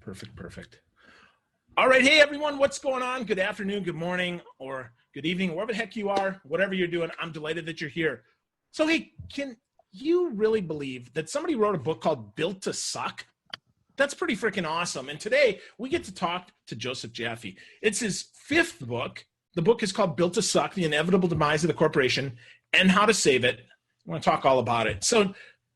Perfect. All right. Hey, everyone. What's going on? Good afternoon, good morning, or good evening, wherever the heck you are, whatever you're doing. I'm delighted that you're here. So, hey, can you really believe that somebody wrote a book called Built to Suck? That's pretty freaking awesome. And today we get to talk to Joseph Jaffe. It's his fifth book. The book is called Built to Suck, The Inevitable Demise of the Corporation and How to Save It. I want to talk all about it. So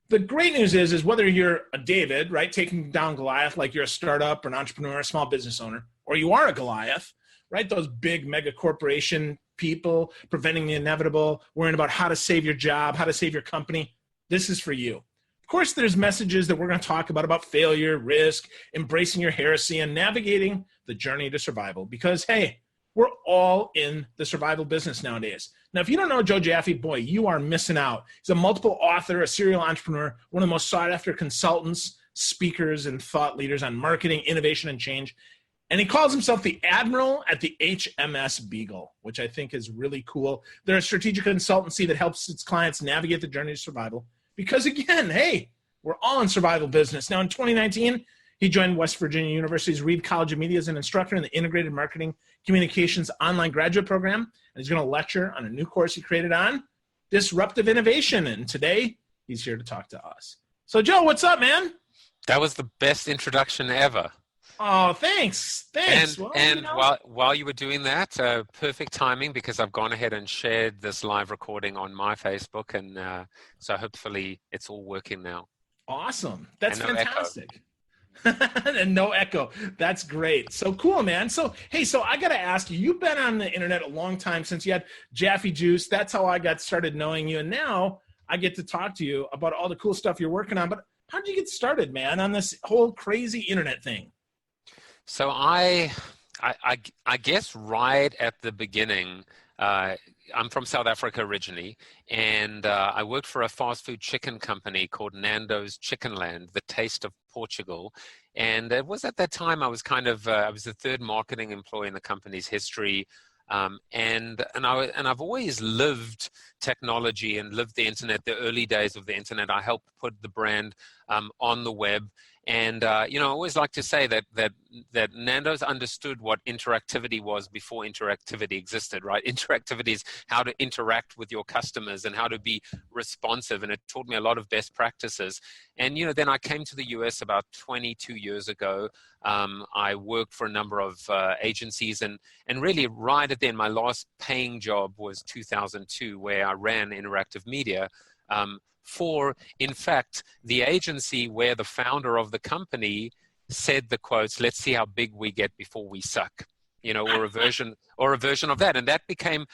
the great news is whether you're a David, right, taking down Goliath, like you're a startup or an entrepreneur, a small business owner, or you are a Goliath, right, those big mega corporation people preventing the inevitable, worrying about how to save your job, how to save your company, this is for you. Of course, there's messages that we're going to talk about failure, risk, embracing your heresy, and navigating the journey to survival. Because, hey, we're all in the survival business nowadays. Now, if you don't know Joe Jaffe, boy, you are missing out. He's a multiple author, a serial entrepreneur, one of the most sought-after consultants, speakers, and thought leaders on marketing, innovation, and change. And he calls himself the Admiral at the HMS Beagle, which I think is really cool. They're a strategic consultancy that helps its clients navigate the journey to survival. Because, again, hey, we're all in survival business. Now, in 2019, he joined West Virginia University's Reed College of Media as an instructor in the Integrated Marketing Communications online graduate program. And he's going to lecture on a new course he created on disruptive innovation. And today, he's here to talk to us. So, Joe, what's up, man? That was the best introduction ever. Oh, thanks. While you were doing that, perfect timing, because I've gone ahead and shared this live recording on my Facebook. And so hopefully it's all working now. Awesome. That's fantastic. And no echo. That's great. So cool, man. So, hey, I got to ask you, you've been on the internet a long time since you had Jaffe Juice. That's how I got started knowing you. And now I get to talk to you about all the cool stuff you're working on. But how did you get started, man, on this whole crazy internet thing? So I guess right at the beginning, I'm from South Africa originally, and I worked for a fast food chicken company called Nando's Chickenland, the taste of Portugal. And it was at that time I was I was the third marketing employee in the company's history. And I've always lived technology and lived the internet, the early days of the internet. I helped put the brand on the web. And, I always like to say that Nando's understood what interactivity was before interactivity existed, right? Interactivity is how to interact with your customers and how to be responsive. And it taught me a lot of best practices. And, then I came to the US about 22 years ago. I worked for a number of agencies and really right at the end, my last paying job was 2002, where I ran interactive media. In fact, the agency where the founder of the company said the quotes, "Let's see how big we get before we suck," or a version of that. And that became,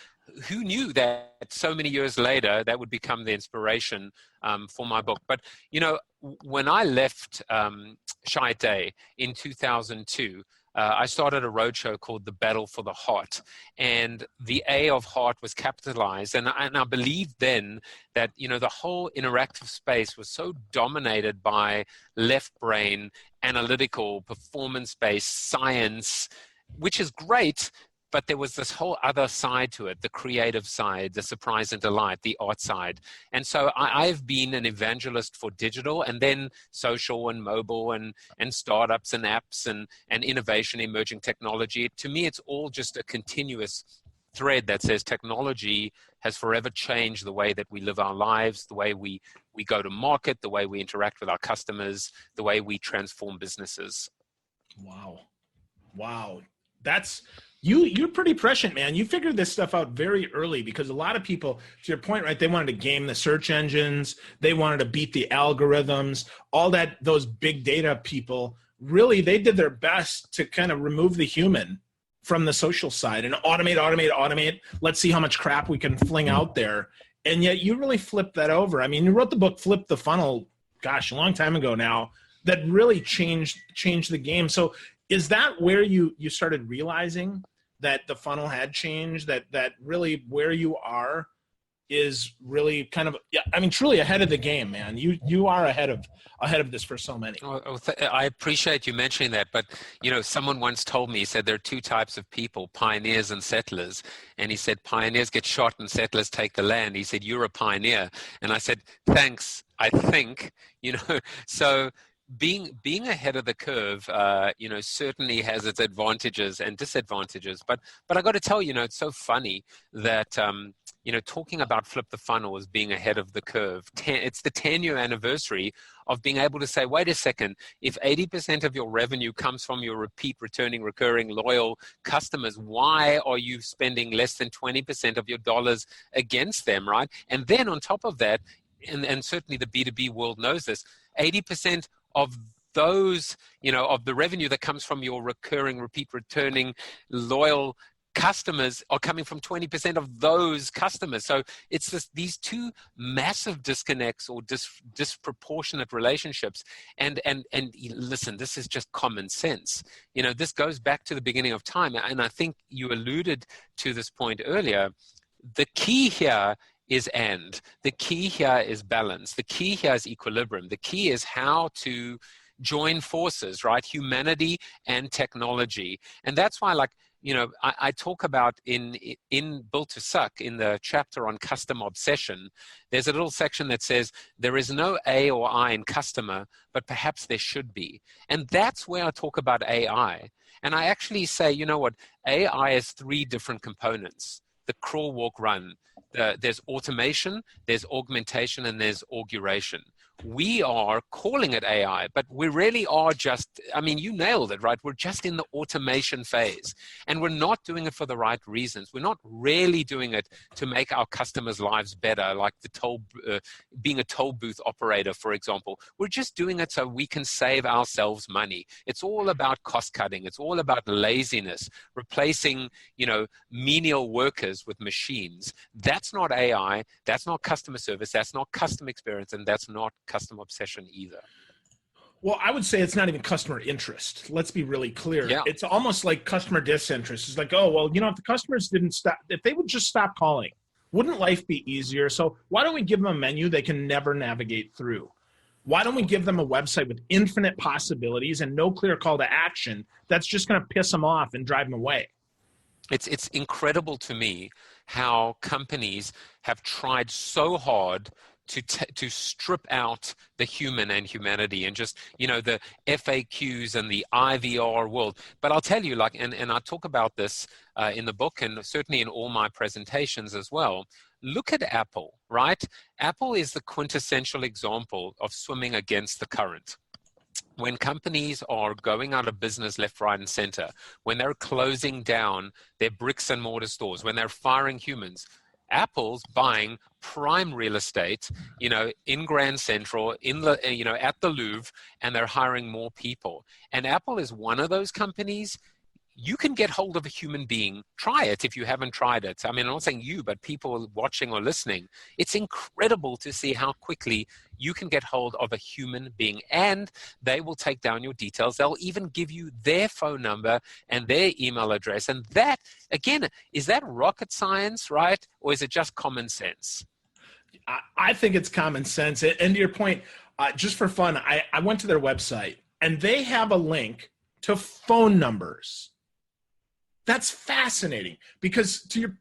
who knew that so many years later, that would become the inspiration for my book. But, when I left Shy Day in 2002, I started a roadshow called The Battle for the Heart, and the A of heart was capitalized. And I believed then that, the whole interactive space was so dominated by left brain, analytical, performance-based science, which is great, but there was this whole other side to it, the creative side, the surprise and delight, the art side. And so I've been an evangelist for digital and then social and mobile and startups and apps and innovation, emerging technology. To me, it's all just a continuous thread that says technology has forever changed the way that we live our lives, the way we go to market, the way we interact with our customers, the way we transform businesses. Wow. That's... You're pretty prescient, man. You figured this stuff out very early because a lot of people, to your point, right, they wanted to game the search engines. They wanted to beat the algorithms, all that. Those big data people, really, they did their best to kind of remove the human from the social side and automate. Let's see how much crap we can fling out there. And yet you really flipped that over. I mean, you wrote the book, Flip the Funnel, gosh, a long time ago now, that really changed the game. So is that where you started realizing that the funnel had changed, that really where you are is really kind of, truly ahead of the game, man. You are ahead of this for so many. I appreciate you mentioning that, but someone once told me, he said there are two types of people, pioneers and settlers. And he said, pioneers get shot and settlers take the land. He said, you're a pioneer. And I said, thanks, I think, so being ahead of the curve, certainly has its advantages and disadvantages. But I got to tell you, it's so funny that talking about Flip the Funnel as being ahead of the curve. It's the 10-year anniversary of being able to say, wait a second, if 80% of your revenue comes from your repeat, returning, recurring, loyal customers, why are you spending less than 20% of your dollars against them, right? And then on top of that, and certainly the B2B world knows this, 80% of those, of the revenue that comes from your recurring, repeat, returning, loyal customers are coming from 20% of those customers. So it's these two massive disconnects or disproportionate relationships. And listen, this is just common sense. This goes back to the beginning of time. And I think you alluded to this point earlier. The key here is the key here is balance. The key here is equilibrium. The key is how to join forces, right? Humanity and technology. And that's why, I talk about in Built to Suck, in the chapter on customer obsession, there's a little section that says there is no A or I in customer, but perhaps there should be. And that's where I talk about AI. And I actually say, AI has 3 different components: the crawl, walk, run. There's automation, there's augmentation, and there's auguration. We are calling it AI, but we really are just, you nailed it, right? We're just in the automation phase, and we're not doing it for the right reasons. We're not really doing it to make our customers' lives better, like being a toll booth operator, for example. We're just doing it so we can save ourselves money. It's all about cost cutting. It's all about laziness, replacing, menial workers with machines. That's not AI. That's not customer service. That's not customer experience, and that's not customer obsession either. Well, I would say it's not even customer interest. Let's be really clear. Yeah. It's almost like customer disinterest. It's like, oh, well, if the customers didn't stop, if they would just stop calling, wouldn't life be easier? So why don't we give them a menu they can never navigate through? Why don't we give them a website with infinite possibilities and no clear call to action that's just going to piss them off and drive them away? It's incredible to me how companies have tried so hard to strip out the human and humanity and just, the FAQs and the IVR world. But I'll tell you, and I talk about this in the book and certainly in all my presentations as well. Look at Apple, right? Apple is the quintessential example of swimming against the current. When companies are going out of business left, right, and center, when they're closing down their bricks and mortar stores, when they're firing humans, Apple's buying prime real estate, in Grand Central, at the Louvre, and they're hiring more people. And Apple is one of those companies. You can get hold of a human being. Try it if you haven't tried it. I'm not saying you, but people watching or listening. It's incredible to see how quickly you can get hold of a human being, and they will take down your details. They'll even give you their phone number and their email address. And that, again, is that rocket science, right? Or is it just common sense? I think it's common sense. And to your point, just for fun, I went to their website, and they have a link to phone numbers. That's fascinating, because to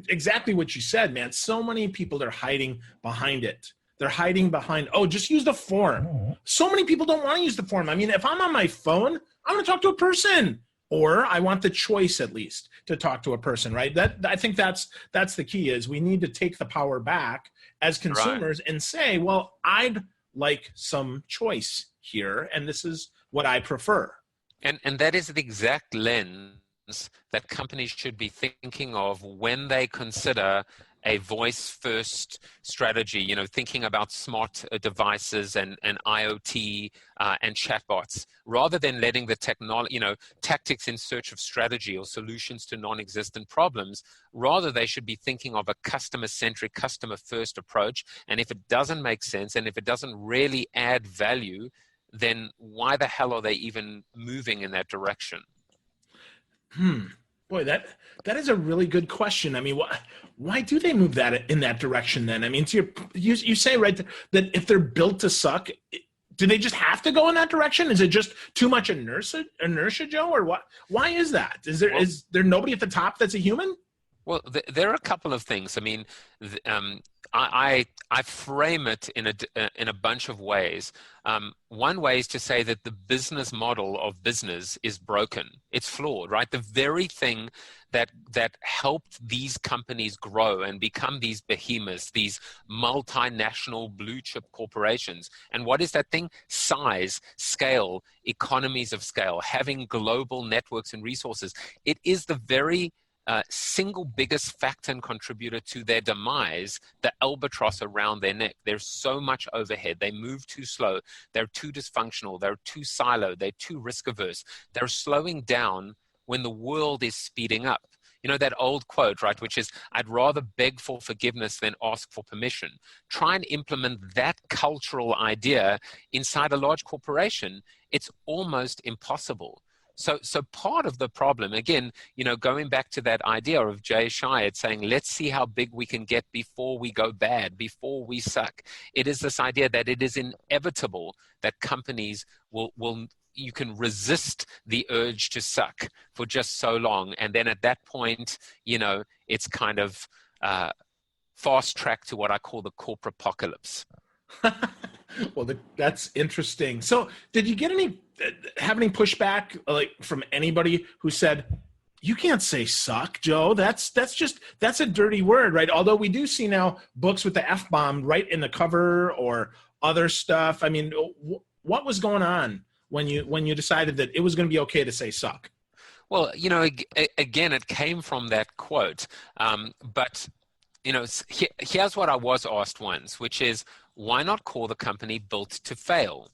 exactly what you said, man, so many people are hiding behind it. They're hiding behind, just use the form. So many people don't want to use the form. If I'm on my phone, I want to talk to a person, or I want the choice at least to talk to a person, right? I think that's the key, is we need to take the power back as consumers, right, and say, well, I'd like some choice here, and this is what I prefer. And that is the exact lens that companies should be thinking of when they consider a voice-first strategy, thinking about smart devices and IoT and chatbots, rather than letting the technology, tactics in search of strategy or solutions to non-existent problems. Rather, they should be thinking of a customer-centric, customer-first approach. And if it doesn't make sense, and if it doesn't really add value, then why the hell are they even moving in that direction? Boy, that is a really good question. Why do they move that in that direction then? You say, right, that if they're built to suck, do they just have to go in that direction? Is it just too much inertia, Joe, or what? Why is that? Is there nobody at the top that's a human? Well, there are a couple of things. I mean, I frame it in a bunch of ways. One way is to say that the business model of business is broken. It's flawed, right? The very thing that helped these companies grow and become these behemoths, these multinational blue chip corporations. And what is that thing? Size, scale, economies of scale, having global networks and resources. It is the very single biggest factor and contributor to their demise, the albatross around their neck. There's so much overhead. They move too slow. They're too dysfunctional. They're too siloed. They're too risk averse. They're slowing down when the world is speeding up. You know, that old quote, right, which is, I'd rather beg for forgiveness than ask for permission. Try and implement that cultural idea inside a large corporation. It's almost impossible. So part of the problem, again, you know, going back to that idea of Jay Shyatt saying, let's see how big we can get before we go bad, before we suck. It is this idea that it is inevitable that companies will you can resist the urge to suck for just so long. And then at that point, you know, it's kind of fast track to what I call the corporate apocalypse. Well, that's interesting. So did you get have any pushback like from anybody who said, you can't say suck, Joe? That's a dirty word, right? Although we do see now books with the F-bomb right in the cover or other stuff. I mean, what was going on when you decided that it was going to be okay to say suck? Well, you know, again, it came from that quote. But, you know, here's what I was asked once, which is, why not call the company Built to Fail?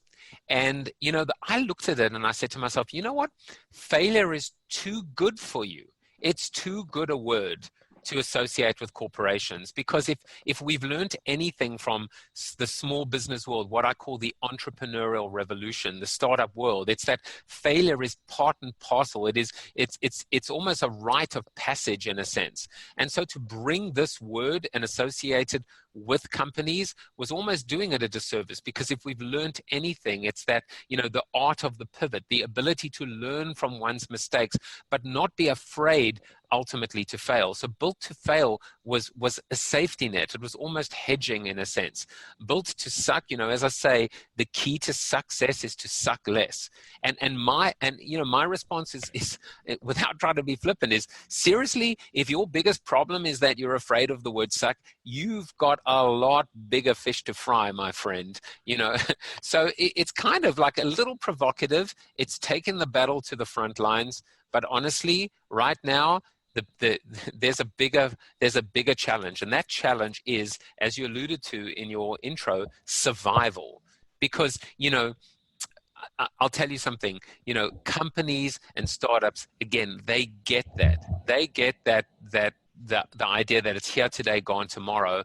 And, you know, I looked at it and I said to myself, you know what? Failure is too good for you. It's too good a word to associate with corporations, because if we've learned anything from the small business world, what I call the entrepreneurial revolution, the startup world, it's that failure is part and parcel. It's almost a rite of passage in a sense. And so to bring this word and associate it with companies was almost doing it a disservice, because if we've learned anything, it's that, you know, the art of the pivot, the ability to learn from one's mistakes, but not be afraid ultimately to fail. So Built to Fail was a safety net. It was almost hedging in a sense. Built to Suck, you know, as I say, the key to success is to suck less. And my response is without trying to be flippant, is seriously, if your biggest problem is that you're afraid of the word suck, you've got a lot bigger fish to fry, my friend. You know, so it's kind of like a little provocative. It's taken the battle to the front lines, but honestly, right now, there's a bigger challenge, and that challenge is, as you alluded to in your intro, survival. Because, you know, I'll tell you something, you know, companies and startups, again, they get that the idea that it's here today, gone tomorrow.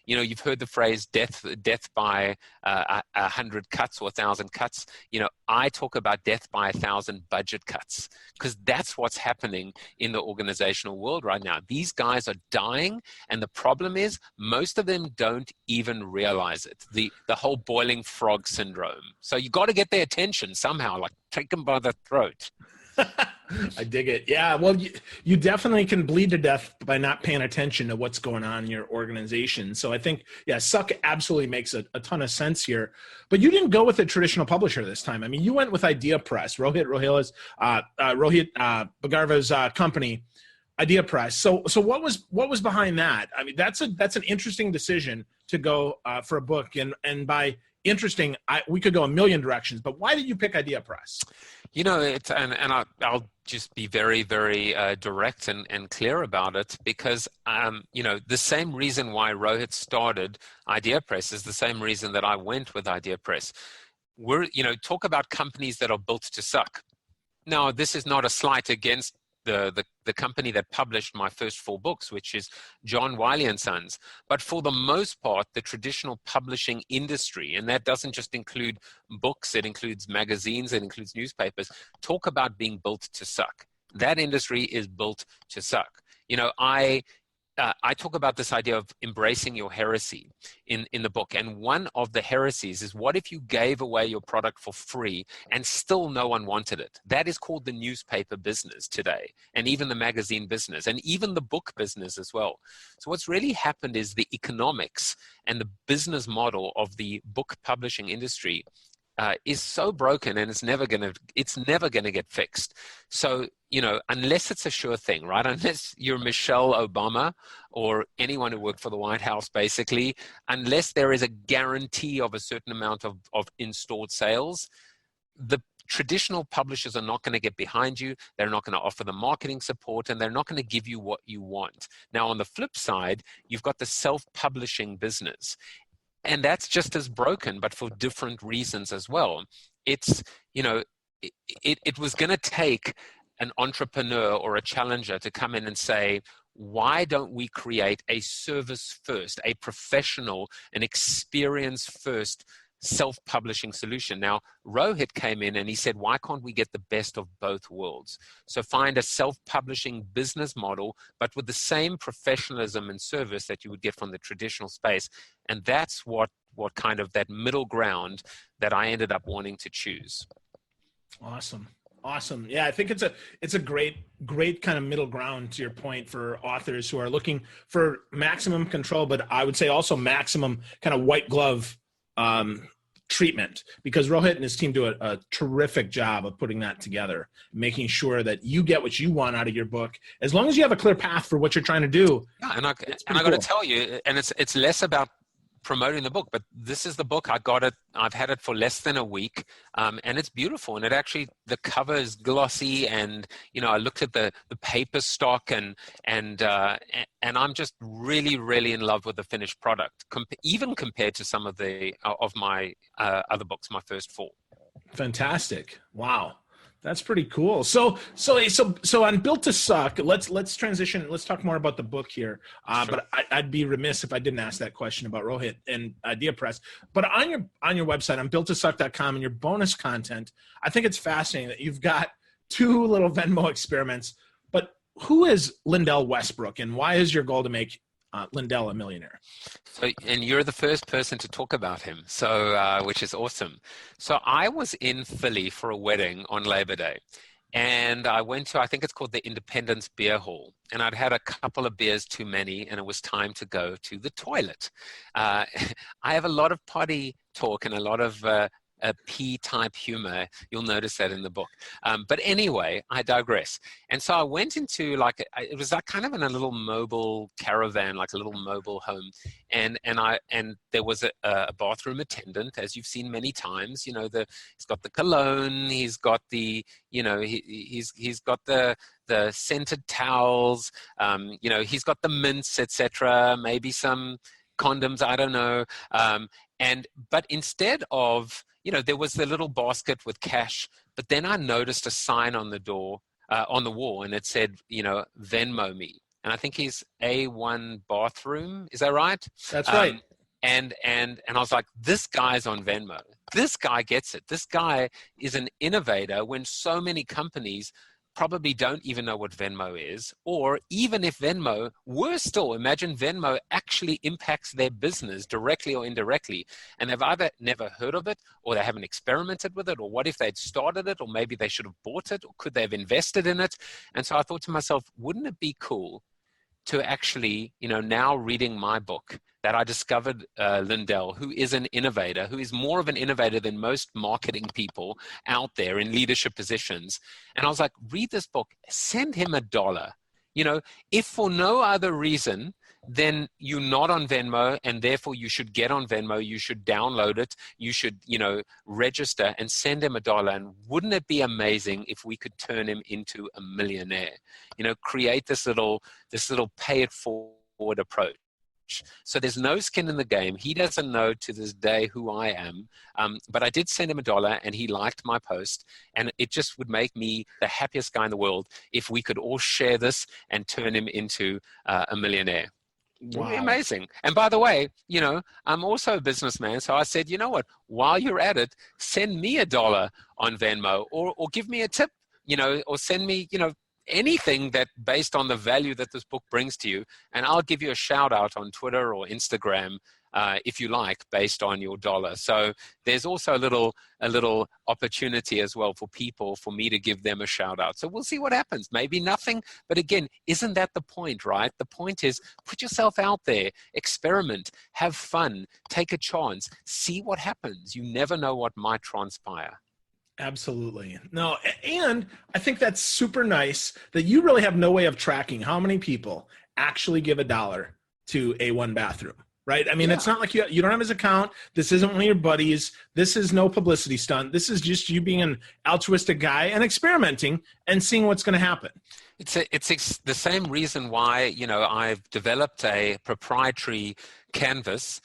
You know, you've heard the phrase death by 100 cuts or 1,000 cuts. You know, I talk about death by 1,000 budget cuts, because that's what's happening in the organizational world right now. These guys are dying, and the problem is most of them don't even realize it. The whole boiling frog syndrome. So you got to get their attention somehow, like take them by the throat. I dig it. Yeah, well, you definitely can bleed to death by not paying attention to what's going on in your organization. So I think, yeah, suck absolutely makes a ton of sense here. But you didn't go with a traditional publisher this time. I mean, you went with Idea Press, Rohit Bhargava's company, Idea Press. So what was behind that? I mean, that's an interesting decision to go for a book, and by interesting, we could go a million directions. But why did you pick Idea Press? You know, I'll just be very, very direct and clear about it, because, you know, the same reason why Rohit started Idea Press is the same reason that I went with Idea Press. Talk about companies that are built to suck. Now, this is not a slight against the company that published my first 4 books, which is John Wiley & Sons. But for the most part, the traditional publishing industry, and that doesn't just include books, it includes magazines, it includes newspapers, talk about being built to suck. That industry is built to suck. You know, I I talk about this idea of embracing your heresy in the book. And one of the heresies is, what if you gave away your product for free and still no one wanted it? That is called the newspaper business today, and even the magazine business, and even the book business as well. So what's really happened is the economics and the business model of the book publishing industry is so broken, and it's never gonna get fixed. So, unless it's a sure thing, right? Unless you're Michelle Obama or anyone who worked for the White House, basically, unless there is a guarantee of a certain amount of installed sales, the traditional publishers are not going to get behind you. They're not going to offer the marketing support, and they're not going to give you what you want. Now, on the flip side, you've got the self-publishing business. And that's just as broken, but for different reasons as well. It's, it was going to take an entrepreneur or a challenger to come in and say, why don't we create a service first, a professional, an experience first self-publishing solution? Now, Rohit came in and he said, why can't we get the best of both worlds? So find a self-publishing business model, but with the same professionalism and service that you would get from the traditional space. And that's what kind of that middle ground that I ended up wanting to choose. Awesome. Yeah, I think it's a great kind of middle ground, to your point, for authors who are looking for maximum control, but I would say also maximum kind of white glove treatment, because Rohit and his team do a terrific job of putting that together, making sure that you get what you want out of your book, as long as you have a clear path for what you're trying to do. Yeah, and I got to tell you, and it's less about promoting the book, but this is the book. I got it. I've had it for less than a week, and it's beautiful. And it actually, the cover is glossy, and I looked at the paper stock, and I'm just really, really in love with the finished product, even compared to some of my other books, my first 4. Fantastic! Wow. That's pretty cool. So on Built to Suck, let's transition. Let's talk more about the book here. Sure. But I'd be remiss if I didn't ask that question about Rohit and Idea Press. But on your website, on builttosuck.com, and your bonus content, I think it's fascinating that you've got 2 little Venmo experiments. But who is Lindell Westbrook, and why is your goal to make Lindell a millionaire? So, and you're the first person to talk about him, so which is awesome. So I was in Philly for a wedding on Labor Day, and I went to, I think it's called the Independence Beer Hall, and I'd had a couple of beers too many, and it was time to go to the toilet. I have a lot of potty talk and a lot of a P-type humor. You'll notice that in the book. But anyway, I digress. And so I went into it was like kind of in a little mobile caravan, like a little mobile home. And there was a bathroom attendant, as you've seen many times. He's got the cologne, he's got the, he's got the scented towels, he's got the mints, etc. Maybe some condoms, I don't know. But instead of, there was the little basket with cash, but then I noticed a sign on the door, on the wall, and it said, Venmo me. And I think he's A1 bathroom. Is that right? That's right. And I was like, this guy's on Venmo. This guy gets it. This guy is an innovator when so many companies probably don't even know what Venmo is, or even if Venmo, worse still, imagine Venmo actually impacts their business directly or indirectly, and they've either never heard of it, or they haven't experimented with it, or what if they'd started it, or maybe they should have bought it, or could they have invested in it? And so I thought to myself, wouldn't it be cool to actually, now reading my book, that I discovered Lindell, who is an innovator, who is more of an innovator than most marketing people out there in leadership positions. And I was like, read this book, send him $1. If for no other reason, then you're not on Venmo, and therefore you should get on Venmo, you should download it, you should, register and send him $1. And wouldn't it be amazing if we could turn him into a millionaire? Create this little pay it forward approach. So there's no skin in the game. He doesn't know to this day who I am, but I did send him $1, and he liked my post, and it just would make me the happiest guy in the world if we could all share this and turn him into a millionaire. Wow. Amazing. And by the way, I'm also a businessman, so I said, you know what, while you're at it, send me $1 on Venmo, or give me a tip, or send me, anything that based on the value that this book brings to you. And I'll give you a shout out on Twitter or Instagram if you like, based on your dollar. So there's also a little opportunity as well for people, for me to give them a shout out. So we'll see what happens. Maybe nothing, but again, isn't that the point, right? The point is put yourself out there, experiment, have fun, take a chance, see what happens. You never know what might transpire. Absolutely. No, and I think that's super nice that you really have no way of tracking how many people actually give $1 to A1 bathroom. Right? I mean, It's not like you don't have his account. This isn't one of your buddies. This is no publicity stunt. This is just you being an altruistic guy and experimenting and seeing what's going to happen. It's the same reason why, I've developed a proprietary canvas,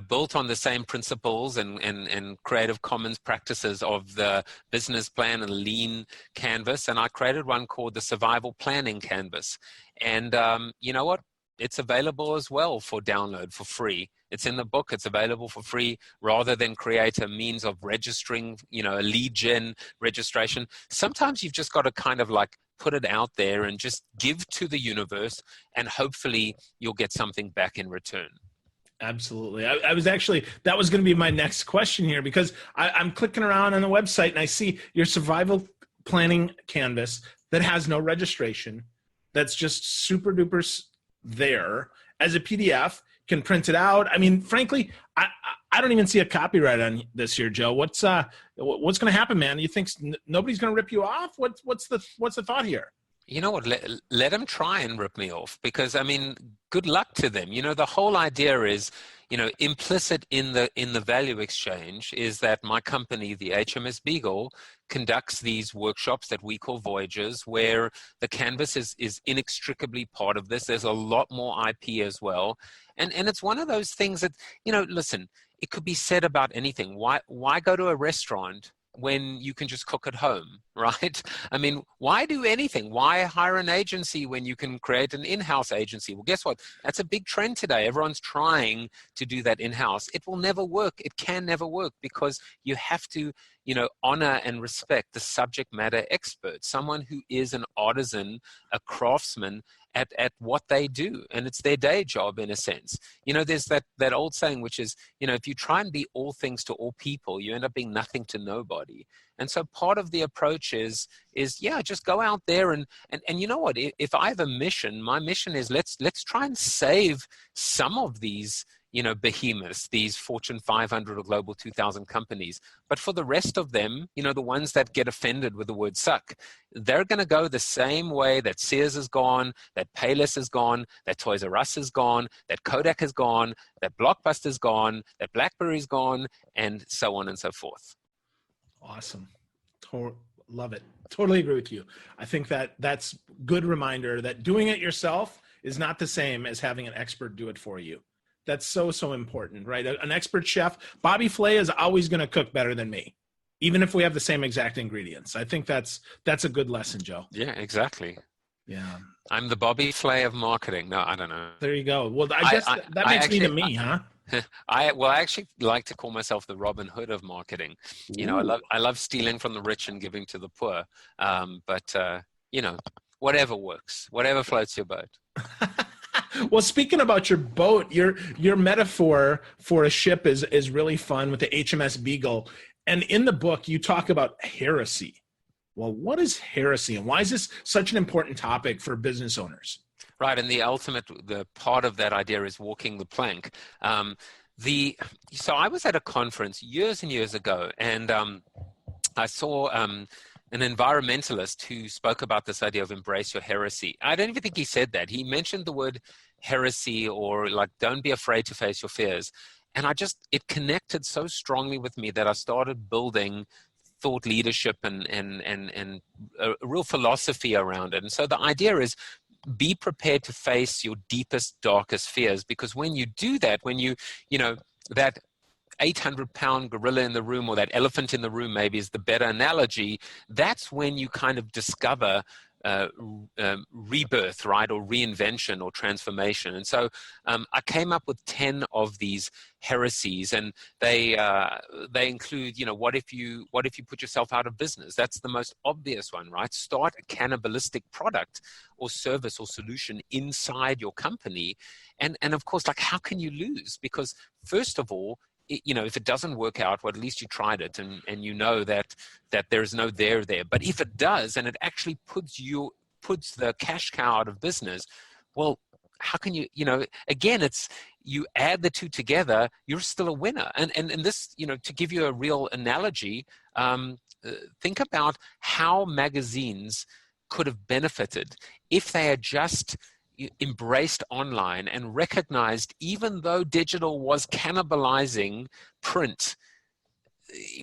built on the same principles and Creative Commons practices of the business plan and lean canvas. And I created one called the survival planning canvas. And you know what? It's available as well for download for free. It's in the book. It's available for free rather than create a means of registering, a lead gen registration. Sometimes you've just got to kind of like put it out there and just give to the universe, and hopefully you'll get something back in return. Absolutely. I was actually, that was going to be my next question here, because I'm clicking around on the website and I see your survival planning canvas that has no registration. That's just super duper there as a PDF, can print it out. I mean, frankly, I don't even see a copyright on this here, Joe. What's going to happen, man? You think nobody's going to rip you off? What's the thought here? You know what? Let them try and rip me off, because I mean, good luck to them. The whole idea is, implicit in the value exchange is that my company, the HMS Beagle, conducts these workshops that we call Voyages, where the canvas is inextricably part of this. There's a lot more IP as well. And it's one of those things that, listen, it could be said about anything. Why go to a restaurant when you can just cook at home, right? I mean, why do anything? Why hire an agency when you can create an in-house agency? Well, guess what? That's a big trend today. Everyone's trying to do that in-house. It will never work. It can never work, because you have to, honor and respect the subject matter expert, someone who is an artisan, a craftsman at what they do. And it's their day job in a sense. There's that old saying, which is, if you try and be all things to all people, you end up being nothing to nobody. And so part of the approach is just go out there and you know what, if I have a mission, my mission is let's try and save some of these, behemoths, these Fortune 500 or Global 2000 companies. But for the rest of them, the ones that get offended with the word suck, they're going to go the same way that Sears is gone, that Payless is gone, that Toys R Us is gone, that Kodak is gone, that Blockbuster's gone, that BlackBerry's gone, and so on and so forth. Awesome. Love it. Totally agree with you. I think that's good reminder that doing it yourself is not the same as having an expert do it for you. That's so important, right? An expert chef, Bobby Flay, is always going to cook better than me, even if we have the same exact ingredients. I think that's a good lesson, Joe. Yeah, exactly. Yeah. I'm the Bobby Flay of marketing. No, I don't know. There you go. Well, I guess that makes me, huh? I actually like to call myself the Robin Hood of marketing. I love stealing from the rich and giving to the poor. But whatever works, whatever floats your boat. Well, speaking about your boat, your metaphor for a ship is really fun with the HMS Beagle. And in the book, you talk about heresy. Well, what is heresy, and why is this such an important topic for business owners? Right, and the part of that idea is walking the plank. So I was at a conference years and years ago, and I saw an environmentalist who spoke about this idea of embrace your heresy. I don't even think he said that. He mentioned the word heresy, or like, don't be afraid to face your fears. And it connected so strongly with me that I started building thought leadership and a real philosophy around it. And so the idea is, be prepared to face your deepest, darkest fears, because when you do that, when that 800-pound gorilla in the room, or that elephant in the room maybe is the better analogy, that's when you kind of discover rebirth, right, or reinvention or transformation. And so I came up with 10 of these heresies, and they include, what if you put yourself out of business? That's the most obvious one, right? Start a cannibalistic product or service or solution inside your company, and of course, like, how can you lose? Because first of all, if it doesn't work out, well, at least you tried it, and that there's no there. But if it does, and it actually puts the cash cow out of business, well, how can you, again, it's, you add the two together, you're still a winner. And this, to give you a real analogy, think about how magazines could have benefited if they had just embraced online and recognized, even though digital was cannibalizing print,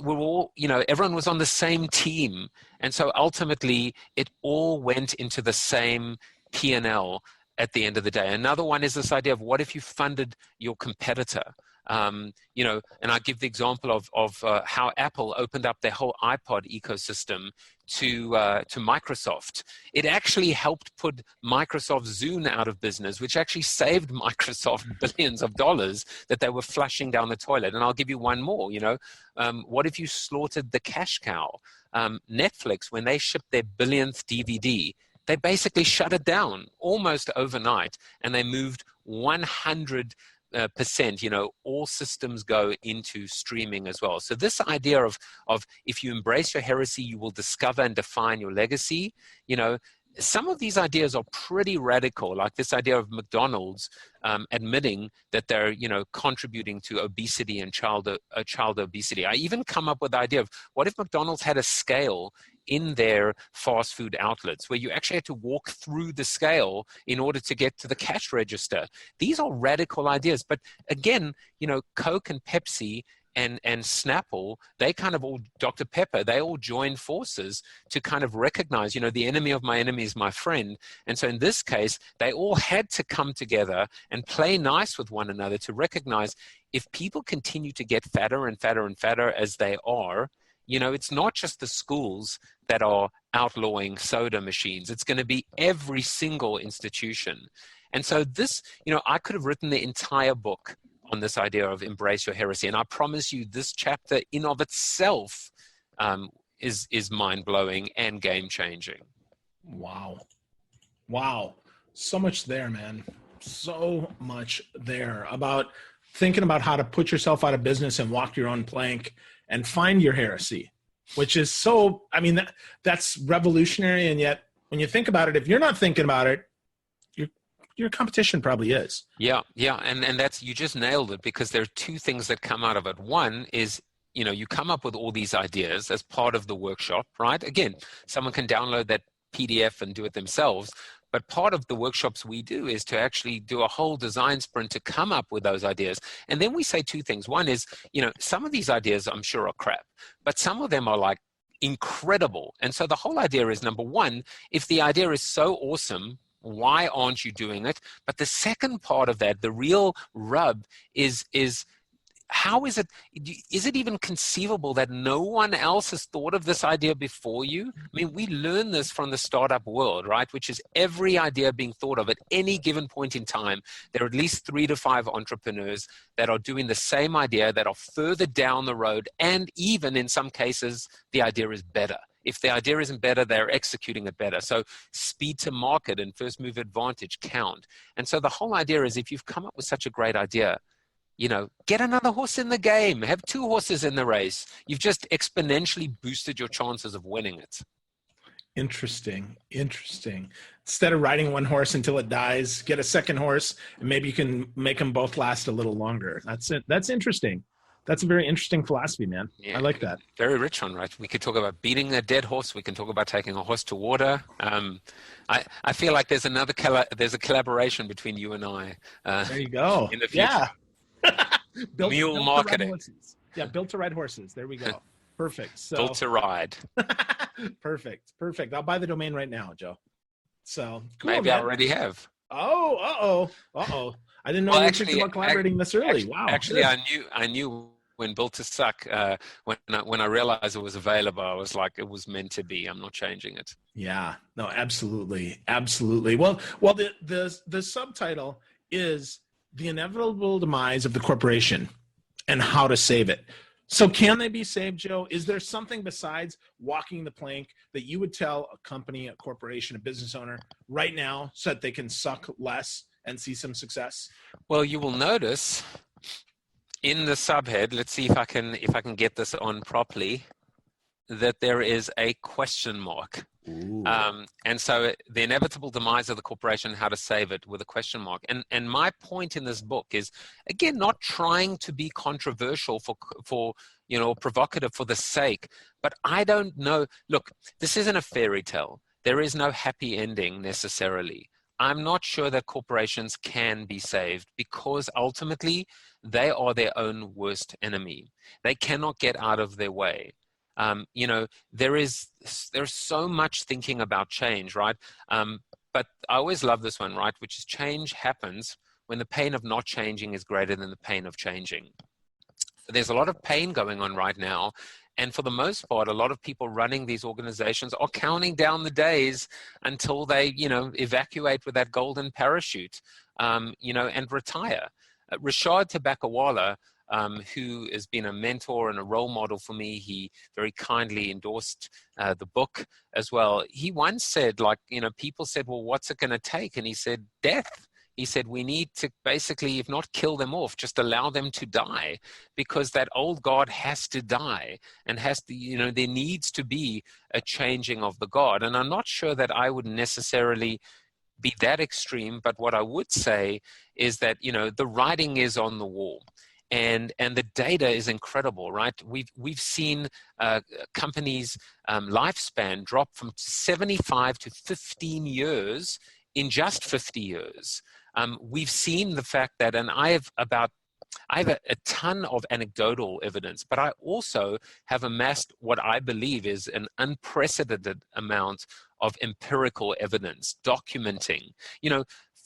we're all, everyone was on the same team. And so ultimately it all went into the same P&L at the end of the day. Another one is this idea of, what if you funded your competitor? And I give the example of how Apple opened up their whole iPod ecosystem to Microsoft. It actually helped put Microsoft Zune out of business, which actually saved Microsoft billions of dollars that they were flushing down the toilet. And I'll give you one more. What if you slaughtered the cash cow? Netflix, when they shipped their billionth DVD, they basically shut it down almost overnight, and they moved 100%, all systems go into streaming as well. So this idea of if you embrace your heresy, you will discover and define your legacy. Some of these ideas are pretty radical, like this idea of McDonald's admitting that they're, contributing to obesity and child obesity. I even come up with the idea of, what if McDonald's had a scale in their fast food outlets where you actually had to walk through the scale in order to get to the cash register? These are radical ideas. But again, Coke and Pepsi and Snapple, they kind of all, Dr. Pepper, they all joined forces to kind of recognize, the enemy of my enemy is my friend. And so in this case, they all had to come together and play nice with one another to recognize, if people continue to get fatter and fatter and fatter as they are, it's not just the schools that are outlawing soda machines. It's going to be every single institution. And so this, I could have written the entire book on this idea of embrace your heresy. And I promise you, this chapter in of itself is mind-blowing and game-changing. Wow. So much there, man. So much there about thinking about how to put yourself out of business and walk your own plank and find your heresy, which is so, that's revolutionary. And yet when you think about it, if you're not thinking about it, your competition probably is. Yeah. And that's, you just nailed it, because there are two things that come out of it. One is, you come up with all these ideas as part of the workshop, right? Again, someone can download that PDF and do it themselves. But part of the workshops we do is to actually do a whole design sprint to come up with those ideas. And then we say two things. One is, some of these ideas I'm sure are crap, but some of them are like incredible. And so the whole idea is, number one, if the idea is so awesome, why aren't you doing it? But the second part of that, the real rub is how is it even conceivable that no one else has thought of this idea before you? We learn this from the startup world, right? Which is every idea being thought of at any given point in time. There are at least 3 to 5 entrepreneurs that are doing the same idea, that are further down the road. And even in some cases, the idea is better. If the idea isn't better, they're executing it better. So speed to market and first move advantage count. And so the whole idea is, if you've come up with such a great idea, get another horse in the game. Have 2 horses in the race. You've just exponentially boosted your chances of winning it. Interesting. Instead of riding one horse until it dies, get a second horse, and maybe you can make them both last a little longer. That's it. That's interesting. That's a very interesting philosophy, man. Yeah, I like that. Very rich one, right? We could talk about beating a dead horse. We can talk about taking a horse to water. I feel like there's a collaboration between you and I. There you go. In the future. Yeah. Mule marketing. Built to ride horses. There we go. Perfect. So, built to ride. Perfect. I'll buy the domain right now, Joe. So cool, maybe man. I already have. Oh. I didn't know you were thinking about collaborating this early. Wow. Actually, I knew when Built to Suck, when I realized it was available, I was like, it was meant to be. I'm not changing it. Yeah, no, absolutely, absolutely. Well, the subtitle is The Inevitable Demise of the Corporation and How to Save It. So can they be saved, Joe? Is there something besides walking the plank that you would tell a company, a corporation, a business owner right now so that they can suck less and see some success? Well, you will notice in the subhead, let's see if I can get this on properly, that there is a question mark. And so the inevitable demise of the corporation, how to save it, with a question mark. And my point in this book is, again, not trying to be controversial for provocative for the sake, but I don't know. Look, this isn't a fairy tale. There is no happy ending necessarily. I'm not sure that corporations can be saved because ultimately they are their own worst enemy. They cannot get out of their way. There's so much thinking about change, right? But I always love this one, right? Which is change happens when the pain of not changing is greater than the pain of changing. There's a lot of pain going on right now. And for the most part, a lot of people running these organizations are counting down the days until they, evacuate with that golden parachute, and retire. Rashad Tabakawala, who has been a mentor and a role model for me. He very kindly endorsed the book as well. He once said, people said, well, what's it going to take? And he said, death. He said, we need to basically, if not kill them off, just allow them to die, because that old God has to die and has to, there needs to be a changing of the God. And I'm not sure that I would necessarily be that extreme, but what I would say is that, the writing is on the wall. And the data is incredible, right? We've seen companies' lifespan drop from 75 to 15 years in just 50 years. We've seen the fact that, and I have a ton of anecdotal evidence, but I also have amassed what I believe is an unprecedented amount of empirical evidence documenting,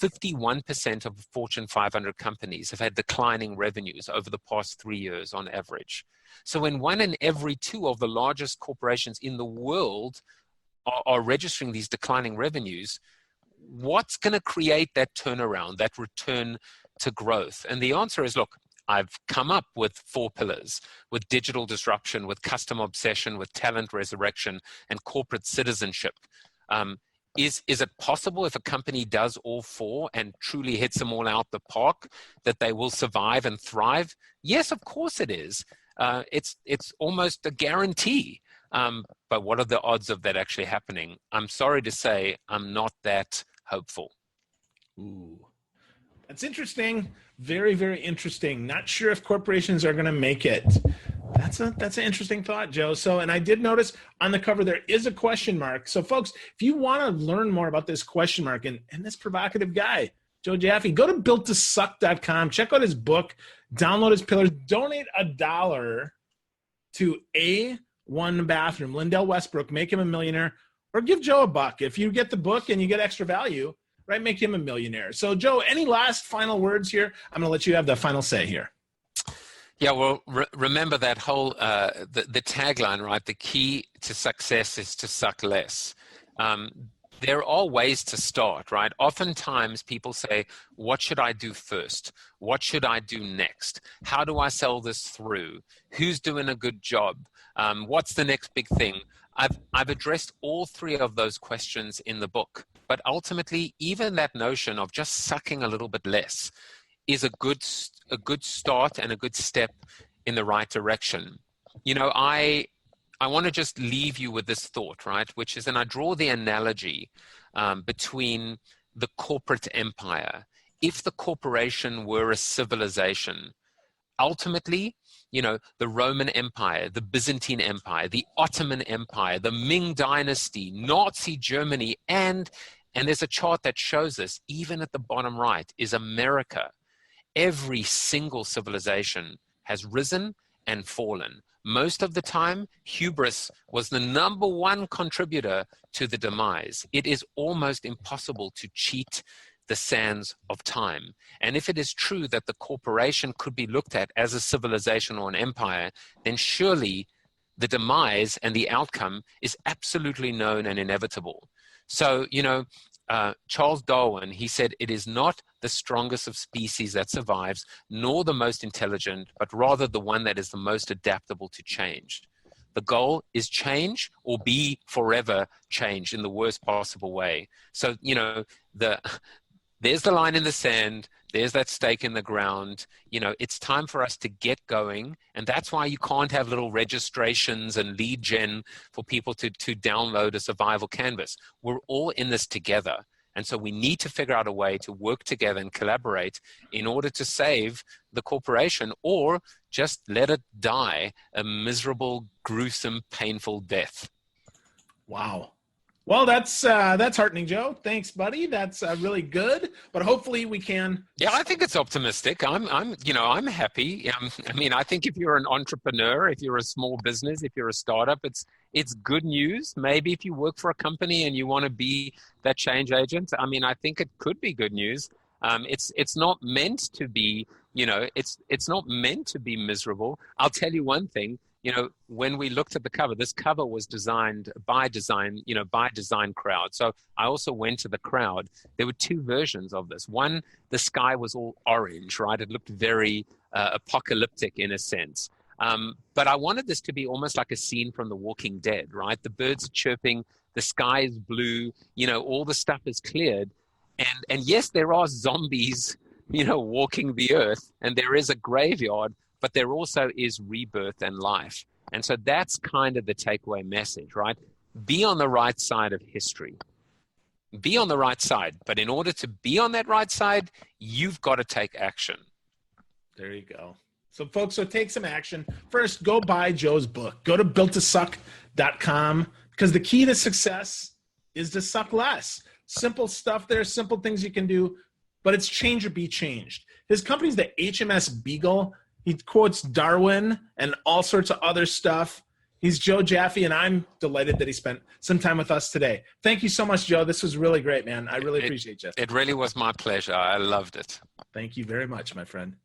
51% of Fortune 500 companies have had declining revenues over the past 3 years on average. So when 1 in every 2 of the largest corporations in the world are registering these declining revenues, what's going to create that turnaround, that return to growth? And the answer is, look, I've come up with 4 pillars: with digital disruption, with customer obsession, with talent resurrection, and corporate citizenship. Is it possible, if a company does all 4 and truly hits them all out the park, that they will survive and thrive? Yes, of course it is. It's almost a guarantee. But what are the odds of that actually happening? I'm sorry to say, I'm not that hopeful. Ooh, that's interesting. Very, very interesting. Not sure if corporations are going to make it. That's an interesting thought, Joe. So, and I did notice on the cover there is a question mark. So, folks, if you want to learn more about this question mark and this provocative guy, Joe Jaffe, go to builttosuck.com. Check out his book. Download his pillars. Donate $1 to A1 Bathroom. Lindell Westbrook. Make him a millionaire. Or give Joe $1. If you get the book and you get extra value, right, make him a millionaire. So, Joe, any last final words here? I'm going to let you have the final say here. Yeah, well, remember that whole, the tagline, right? The key to success is to suck less. There are ways to start, right? Oftentimes people say, what should I do first? What should I do next? How do I sell this through? Who's doing a good job? What's the next big thing? I've addressed all 3 of those questions in the book, but ultimately, even that notion of just sucking a little bit less is a good start and a good step in the right direction. I want to just leave you with this thought, right? Which is, and I draw the analogy between the corporate empire. If the corporation were a civilization, ultimately, the Roman Empire, the Byzantine Empire, the Ottoman Empire, the Ming Dynasty, Nazi Germany, and there's a chart that shows this, even at the bottom right, is America. Every single civilization has risen and fallen. Most of the time, hubris was the number 1 contributor to the demise. It is almost impossible to cheat the sands of time. And if it is true that the corporation could be looked at as a civilization or an empire, then surely the demise and the outcome is absolutely known and inevitable. So, Charles Darwin, he said, it is not the strongest of species that survives, nor the most intelligent, but rather the one that is the most adaptable to change. The goal is change or be forever changed in the worst possible way. So, there's the line in the sand. There's that stake in the ground. It's time for us to get going. And that's why you can't have little registrations and lead gen for people to download a survival canvas. We're all in this together. And so we need to figure out a way to work together and collaborate in order to save the corporation, or just let it die a miserable, gruesome, painful death. Wow. Well, that's heartening, Joe. Thanks, buddy. That's really good. But hopefully we can. Yeah, I think it's optimistic. I'm happy. I think if you're an entrepreneur, if you're a small business, if you're a startup, it's good news. Maybe if you work for a company and you want to be that change agent, I think it could be good news. It's not meant to be. It's not meant to be miserable. I'll tell you one thing. When we looked at the cover, this cover was designed by Design Crowd. So I also went to the crowd. There were two versions of this. One, the sky was all orange, right? It looked very apocalyptic in a sense. But I wanted this to be almost like a scene from The Walking Dead, right? The birds are chirping, the sky is blue, all the stuff is cleared. And yes, there are zombies, walking the earth, and there is a graveyard, but there also is rebirth and life. And so that's kind of the takeaway message, right? Be on the right side of history. Be on the right side. But in order to be on that right side, you've got to take action. There you go. So folks, take some action. First, go buy Joe's book. Go to builttosuck.com, because the key to success is to suck less. Simple stuff there, simple things you can do, but it's change or be changed. His company's the HMS Beagle. He quotes Darwin and all sorts of other stuff. He's Joe Jaffe, and I'm delighted that he spent some time with us today. Thank you so much, Joe. This was really great, man. I really appreciate you. It really was my pleasure. I loved it. Thank you very much, my friend.